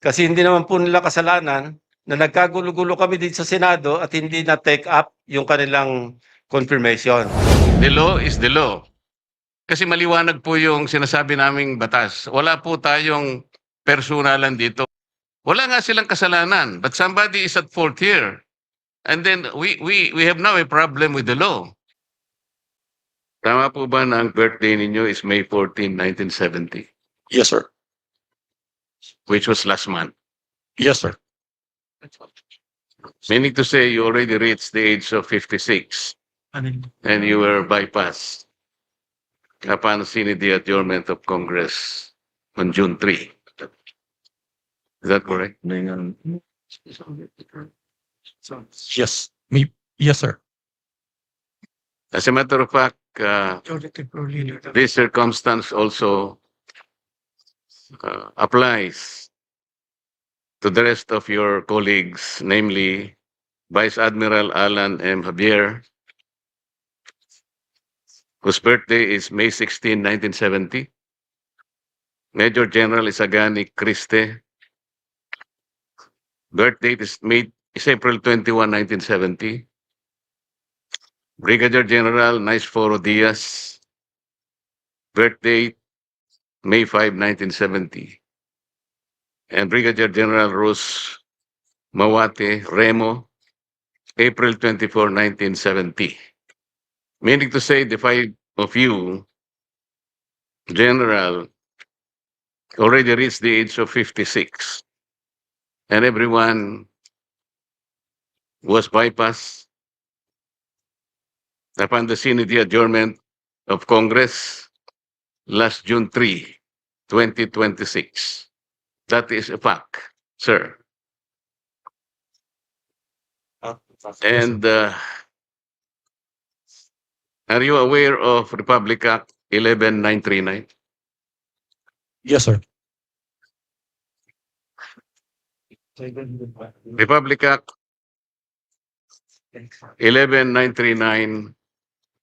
Kasi hindi naman po nila kasalanan na nagkagulo-gulo kami dito sa Senado at hindi na-take up yung kanilang confirmation. The law is the law. Kasi maliwanag po yung sinasabi naming batas. Wala po tayong personalan dito. Wala nga silang kasalanan, but somebody is at fault here. And then we have now a problem with the law. Tama po ba na ang birthday ninyo is May 14, 1970, Yes, sir. which was last month? Yes, sir. Meaning to say you already reached the age of 56 and you were bypassed upon seeing the adjournment of Congress on June 3. Is that correct? Yes. Yes, sir. As a matter of fact, this circumstance also applies to the rest of your colleagues, namely Vice Admiral Alan M. Javier, whose birthday is May 16, 1970. Major General Isagani Criste, birth date is April 21, 1970. Brigadier General Naisforo Diaz, birth date May 5, 1970. And Brigadier General Rose Mawate Remo, April 24, 1970. Meaning to say the five of you, General, already reached the age of 56. And everyone was bypassed upon the scene of the adjournment of Congress last June 3, 2026. That is a fact, sir. And are you aware of Republic Act 11939? Yes, sir. Republic Act 11939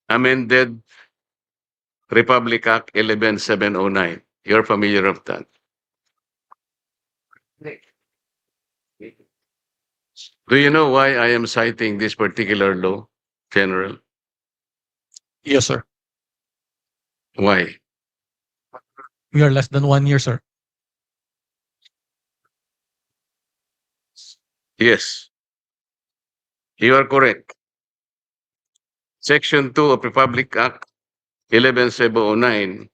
amended Republic Act 11709. You're familiar of that. Do you know why I am citing this particular law, General? Yes, sir. Why? We are less than 1 year, sir. Yes, you are correct. Section 2 of Republic Act 11709,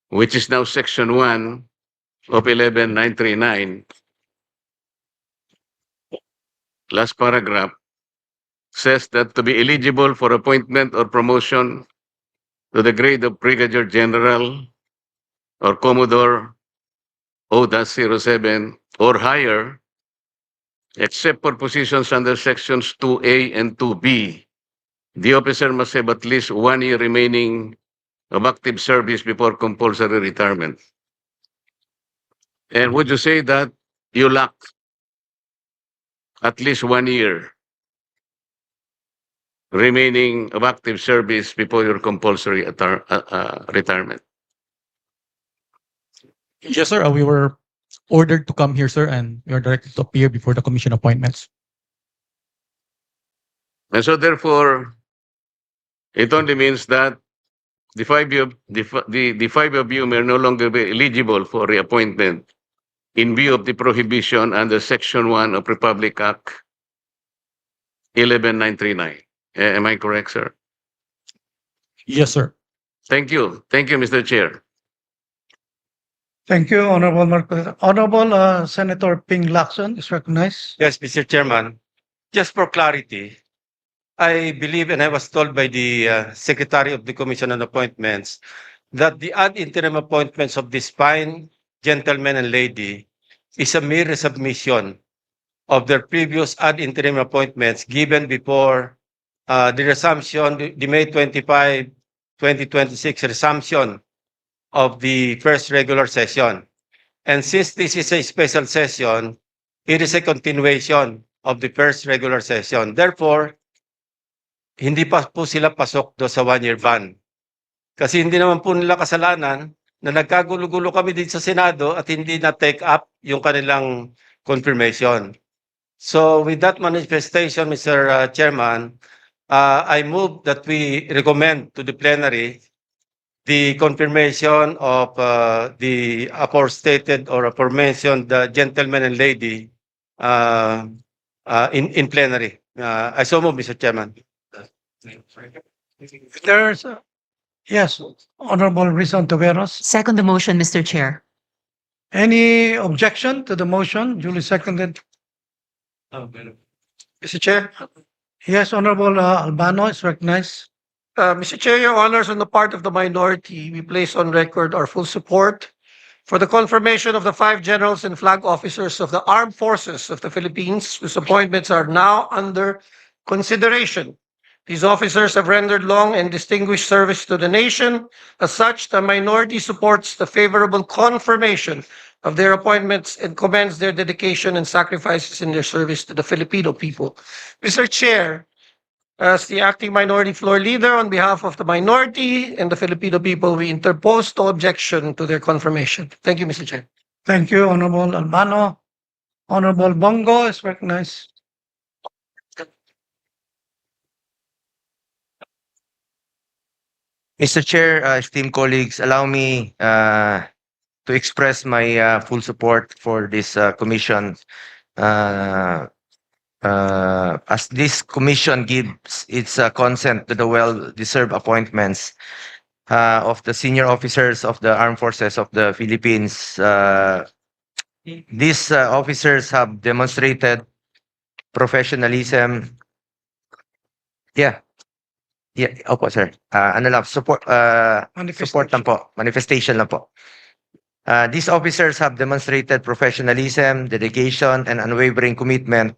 which is now Section 1 of 11939, last paragraph, says that to be eligible for appointment or promotion to the grade of Brigadier General or Commodore O-07 or higher, except for positions under sections 2A and 2B, the officer must have at least 1 year remaining of active service before compulsory retirement. And would you say that you lack at least 1 year remaining of active service before your compulsory retirement? Yes, sir. We were ordered to come here, sir, and we are directed to appear before the commission appointments. And so therefore, it only means that the five of you may no longer be eligible for reappointment in view of the prohibition under Section 1 of Republic Act 11939. Am I correct, sir? Yes, sir. Thank you. Thank you, Mr. Chair. Thank you, Honorable Marcos. Honorable Senator Ping Lacson is recognized. Yes, Mr. Chairman. Just for clarity, I believe and I was told by the Secretary of the Commission on Appointments that the ad interim appointments of this fine gentleman and lady is a mere resubmission of their previous ad interim appointments given before the resumption, the May 25, 2026 resumption of the first regular session. And since this is a special session, it is a continuation of the first regular session. Therefore, hindi pa po sila pasok do sa 1 year ban. Kasi hindi naman po nila kasalanan na nagkagulo-gulo kami din sa Senado at hindi na take up yung kanilang confirmation. So with that manifestation, Mr. Chairman, I move that we recommend to the plenary the confirmation of the aforestated or aforementioned gentleman and lady in plenary. I so move, Mr. Chairman. There's, yes, Honorable Rizon Taveros. Second the motion, Mr. Chair. Any objection to the motion duly seconded? Mr. Chair, Yes, Honorable Albano is recognized. Mr. Chair, Your Honors, on the part of the minority, we place on record our full support for the confirmation of the 5 generals and flag officers of the Armed Forces of the Philippines, whose appointments are now under consideration. These officers have rendered long and distinguished service to the nation. As such, the minority supports the favorable confirmation of their appointments and commends their dedication and sacrifices in their service to the Filipino people. Mr. Chair, as the acting minority floor leader on behalf of the minority and the Filipino people, we interpose no objection to their confirmation. Thank you, Mr. Chair. Thank you, Honorable Albano. Honorable Bongo is recognized. Mr. Chair, esteemed colleagues, allow me to express my full support for this commission. As this commission gives its consent to the well-deserved appointments of the senior officers of the Armed Forces of the Philippines. These officers have demonstrated professionalism. Opo, sir. Ano lang, support lang po. Manifestation lang po. These officers have demonstrated professionalism, dedication, and unwavering commitment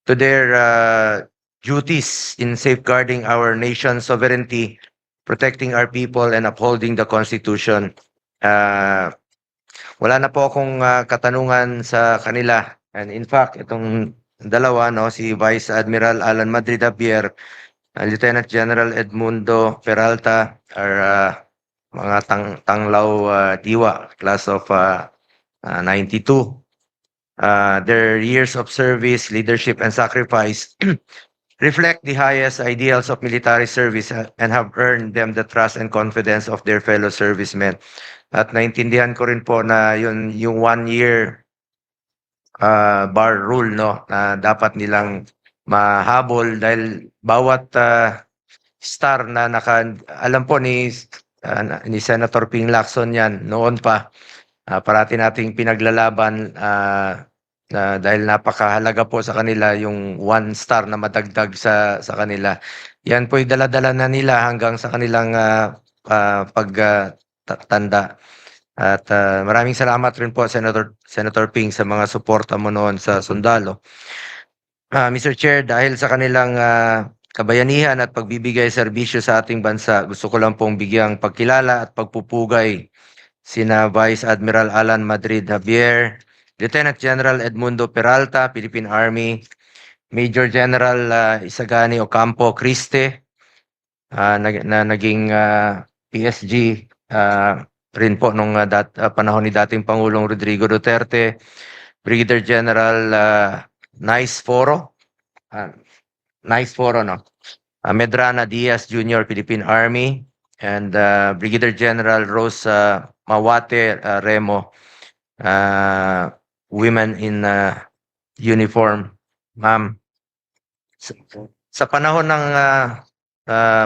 to their duties in safeguarding our nation's sovereignty, protecting our people, and upholding the Constitution. Wala na po akong katanungan sa kanila. And in fact, itong dalawa, no, si Vice Admiral Alan Madrid Javier, Lieutenant General Edmundo Peralta are mga tanglaw diwa, class of 92. Their years of service, leadership, and sacrifice reflect the highest ideals of military service and have earned them the trust and confidence of their fellow servicemen. At naintindihan ko rin po na yung 1 year bar rule, no, na dapat nilang mahabol dahil bawat star na alam po ni Senator Ping Lacson yan noon pa, parati nating pinaglalaban dahil napakahalaga po sa kanila yung 1 star na madagdag sa kanila. Yan po dala-dala na nila hanggang sa kanilang pagtanda. At maraming salamat rin po Senator Ping sa mga suporta mo noon sa sundalo. Mr. Chair, dahil sa kanilang kabayanihan at pagbibigay serbisyo sa ating bansa, gusto ko lang pong bigyang pagkilala at pagpupugay sina Vice Admiral Alan Madrid Javier, Lieutenant General Edmundo Peralta, Philippine Army, Major General Isagani Ocampo Criste, na naging PSG rin po nung panahon ni dating Pangulong Rodrigo Duterte, Brigadier General Nice Foro, no? Medrana Diaz Jr., Philippine Army, and Brigadier General Rose Mawate Remo, women in uniform. Ma'am, sa panahon ng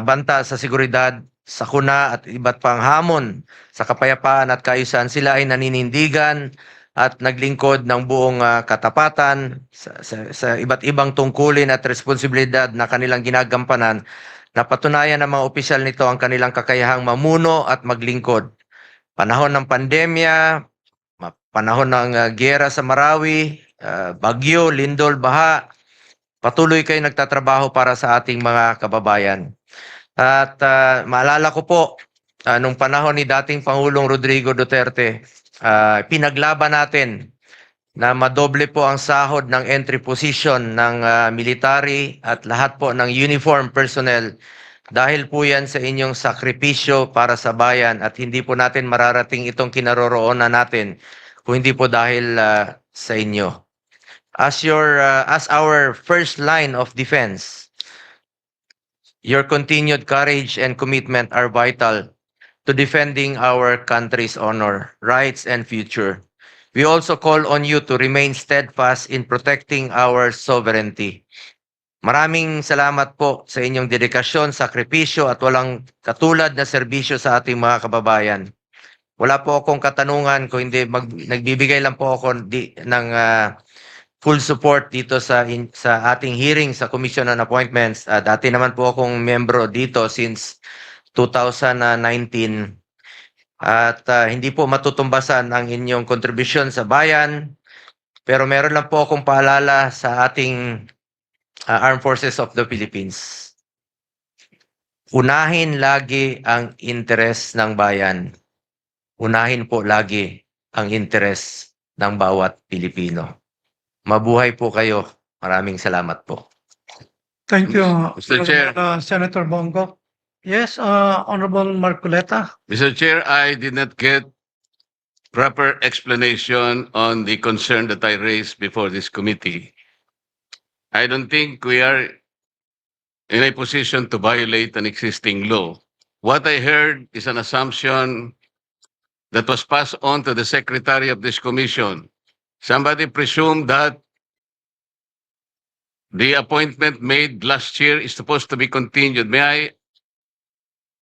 banta sa seguridad, sakuna at iba't pang hamon sa kapayapaan at kaayusan, sila ay naninindigan at naglingkod ng buong katapatan sa iba't ibang tungkulin at responsibilidad na kanilang ginagampanan. Napatunayan ng mga opisyal nito ang kanilang kakayahang mamuno at maglingkod. Panahon ng pandemya, panahon ng giyera sa Marawi, bagyo, lindol, baha, patuloy kayo nagtatrabaho para sa ating mga kababayan. At maalala ko po, nung panahon ni dating Pangulong Rodrigo Duterte, pinaglaban natin na madoble po ang sahod ng entry position ng military at lahat po ng uniform personnel. Dahil po yan sa inyong sakripisyo para sa bayan at hindi po natin mararating itong kinaroroonan natin kung hindi po dahil sa inyo. As our first line of defense, your continued courage and commitment are vital to defending our country's honor, rights, and future. We also call on you to remain steadfast in protecting our sovereignty. Maraming salamat po sa inyong dedikasyon, sakripisyo at walang katulad na serbisyo sa ating mga kababayan. Wala po akong katanungan kung hindi nagbibigay lang po ako ng full support dito sa ating hearing sa Commission on Appointments. Dati naman po akong membro dito since 2019 at hindi po matutumbasan ang inyong kontribusyon sa bayan. Pero meron lang po akong paalala sa ating Armed Forces of the Philippines. Unahin lagi ang interes ng bayan. Unahin po lagi ang interes ng bawat Pilipino. Mabuhay po kayo. Maraming salamat po. Thank you, Mr. Chair. Senator Bongo. Yes, Honorable Marcoleta. Mr. Chair, I did not get proper explanation on the concern that I raised before this committee. I don't think we are in a position to violate an existing law. What I heard is an assumption that was passed on to the secretary of this commission. Somebody presumed that the appointment made last year is supposed to be continued. May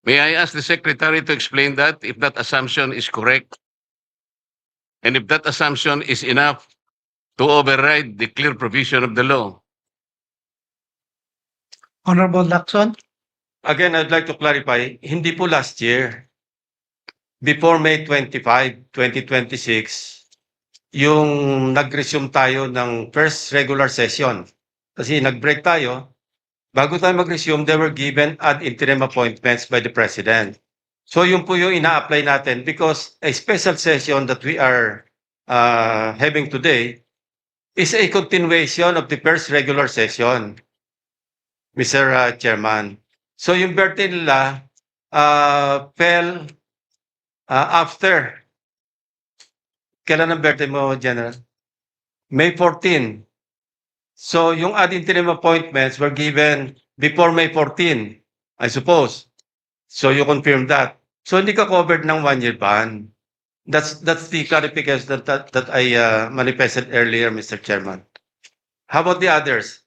I ask the secretary to explain that, if that assumption is correct? And if that assumption is enough to override the clear provision of the law? Honorable Lacson. Again, I'd like to clarify, hindi po last year. Before May 25, 2026, yung nag-resume tayo ng first regular session. Kasi nag-break tayo. Bago tayo mag-resume, they were given ad interim appointments by the President. So yun po yung ina-apply natin because a special session that we are having today is a continuation of the first regular session, Mr. Chairman. So yung birthday nila fell after. Kailan ang birthday mo, General? May 14. So yung ad interim appointments were given before May 14, I suppose. So you confirm that. So hindi ka covered ng 1-year ban. That's the clarification that I manifested earlier, Mr. Chairman. How about the others?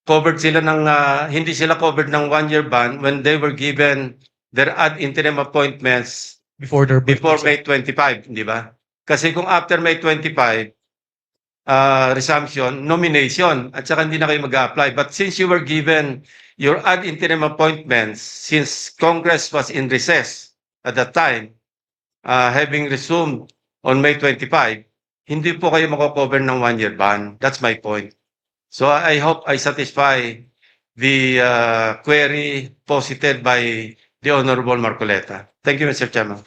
Covered sila ng hindi sila covered ng 1-year ban when they were given their ad interim appointments Before their before May 25, di ba? Kasi kung after May 25, resumption, nomination, at saka hindi na kayo mag-apply. But since you were given your ad interim appointments, since Congress was in recess at that time, having resumed on May 25, hindi po kayo mako-cover ng 1-year ban. That's my point. So I hope I satisfy the query posited by the Honorable Marcoleta. Thank you, Mr. Chairman.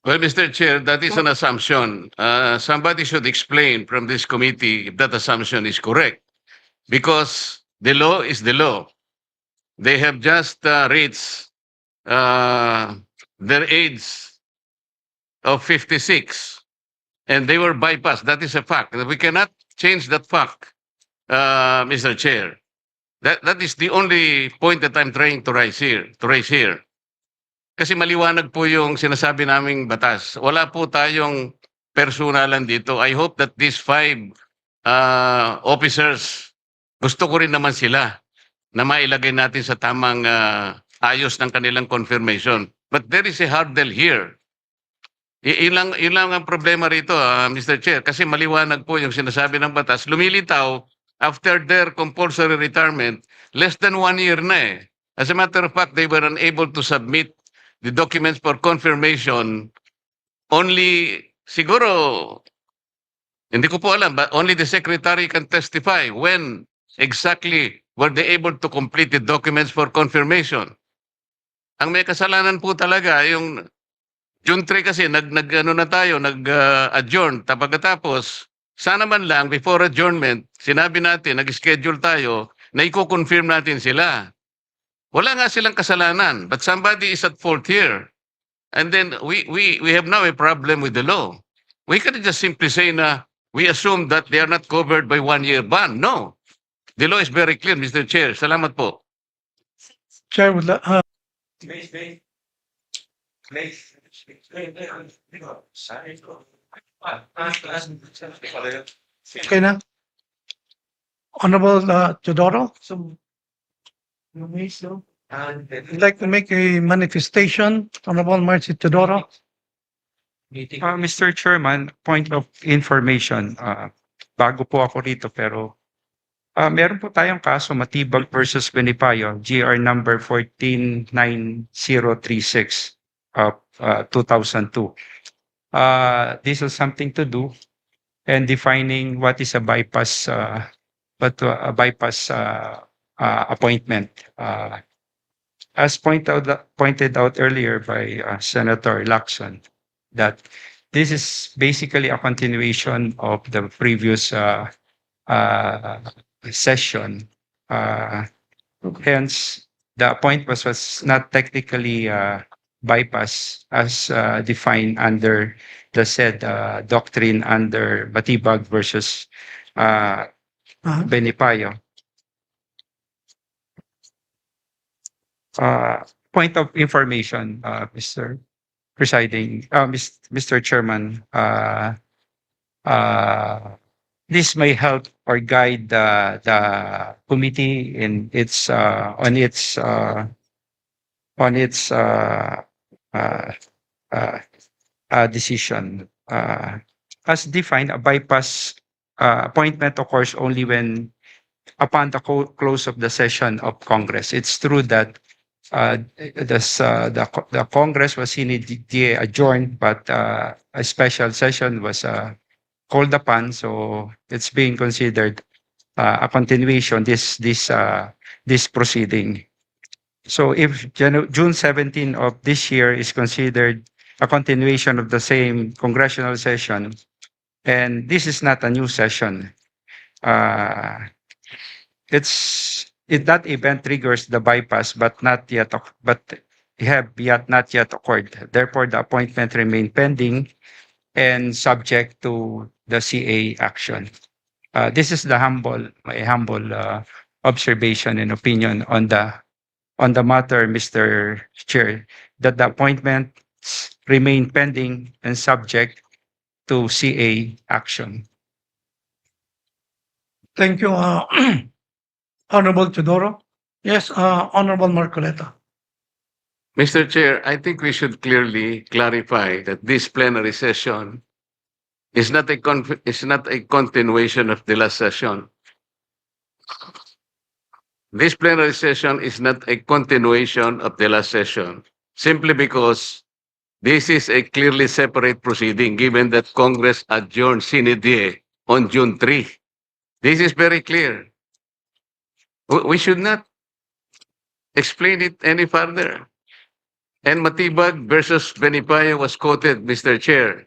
Well, Mr. Chair, that is an assumption. Somebody should explain from this committee if that assumption is correct. Because the law is the law. They have just reached their age of 56. And they were bypassed. That is a fact. We cannot change that fact, Mr. Chair. That is the only point that I'm trying to raise here. Kasi maliwanag po yung sinasabi naming batas. Wala po tayong personalan dito. I hope that these 5 officers, gusto ko rin naman sila na mailagay natin sa tamang ayos ng kanilang confirmation. But there is a hurdle here. Yun lang ang problema rito, Mr. Chair. Kasi maliwanag po yung sinasabi ng batas. Lumilitaw, after their compulsory retirement, less than 1 year na eh. As a matter of fact, they were unable to submit the documents for confirmation only, siguro, hindi ko po alam, but only the secretary can testify when exactly were they able to complete the documents for confirmation. Ang may kasalanan po talaga, yung June 3 kasi, nag-adjourn, pagkatapos, sana man lang, before adjournment, sinabi natin, nag-schedule tayo, na i-confirm natin sila. Wala nga silang kasalanan, but somebody is at fault here. And then we have now a problem with the law. We can just simply say na we assume that they are not covered by 1-year ban. No. The law is very clear, Mr. Chair. Salamat po. Chair would, okay na? Honorable Teodoro? I'd like to make a manifestation, Honorable Marcy Teodoro. Mr. Chairman, point of information. Bago po ako rito pero meron po tayong kaso Matibag versus Benipayo, GR number 149036 of 2002. This has something to do and defining what is a bypass appointment. As pointed out earlier by Senator Lacson, that this is basically a continuation of the previous session. Hence, the appointment was not technically bypass as defined under the said doctrine under Matibag versus Benipayo. Point of information, Mr. Presiding, Mr. Chairman, this may help or guide the committee in its decision. As defined, a bypass appointment occurs only when upon the close of the session of Congress. It's true that the Congress was immediately adjourned, but a special session was called upon, so it's being considered a continuation this proceeding. So if June 17 of this year is considered a continuation of the same congressional session, and this is not a new session, that event triggers the bypass, but not yet occurred. Therefore, the appointment remain pending and subject to the CA action. This is my humble observation and opinion on the matter, Mr. Chair, that the appointments remain pending and subject to CA action. Thank you, Honorable Teodoro. Yes, Honorable Marcoleta. Mr. Chair, I think we should clearly clarify that this plenary session is not a continuation of the last session. This plenary session is not a continuation of the last session, simply because this is a clearly separate proceeding, given that Congress adjourned sine die on June 3. This is very clear. We should not explain it any further. And Matibag versus Benipayo was quoted, Mr. Chair.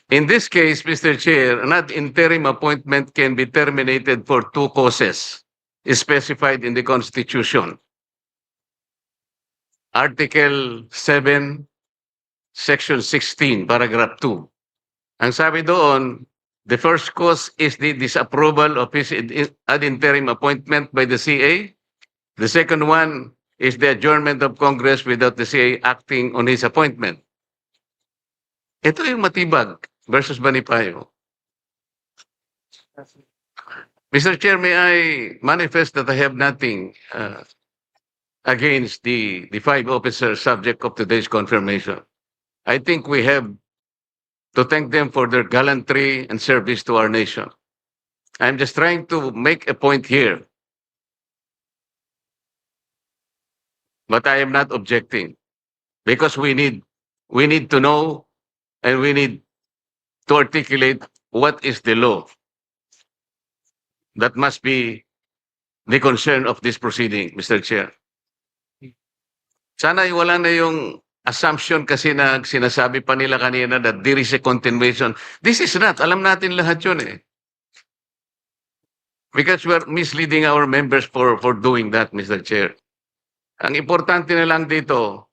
In this case, Mr. Chair, an ad interim appointment can be terminated for two causes specified in the Constitution. Article 7, Section 16, Paragraph 2. Ang sabi doon, the first cause is the disapproval of his ad interim appointment by the CA. The second one is the adjournment of Congress without the CA acting on his appointment. Ito yung Matibag versus Benipayo. Mr. Chair, may I manifest that I have nothing against the 5 officers subject of today's confirmation. I think we have to thank them for their gallantry and service to our nation. I'm just trying to make a point here. But I am not objecting because we need to know and we need to articulate what is the law. That must be the concern of this proceeding, Mr. Chair. Sana wala na yung assumption kasi na sinasabi pa nila kanina that there is a continuation. This is not. Alam natin lahat yun eh. Because we are misleading our members for doing that, Mr. Chair. Ang importante na lang dito,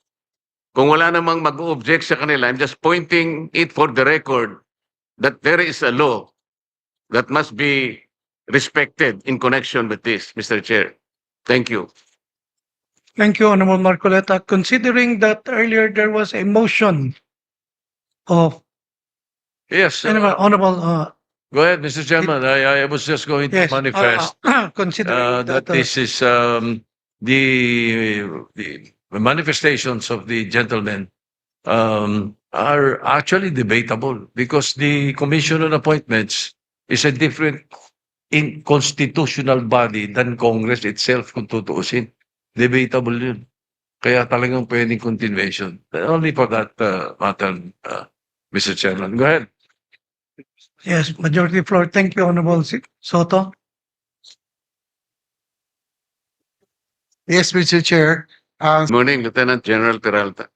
kung wala namang mag-object sa kanila, I'm just pointing it for the record that there is a law that must be respected in connection with this, Mr. Chair. Thank you. Thank you, Honorable Marcoleta. Considering that earlier there was a motion of, Yes, Honorable, go ahead, Mr. Chairman. I was just going to yes. manifest Considering that this is the manifestations of the gentlemen are actually debatable because the Commission on Appointments is a different in constitutional body than Congress itself kung tutuusin. Debatable yun. Kaya talagang pwedeng continuation. Only for that matter, Mr. Chairman. Go ahead. Yes, majority floor. Thank you, Honorable Soto. Yes, Mr. Chair. Good morning, Lieutenant General Peralta.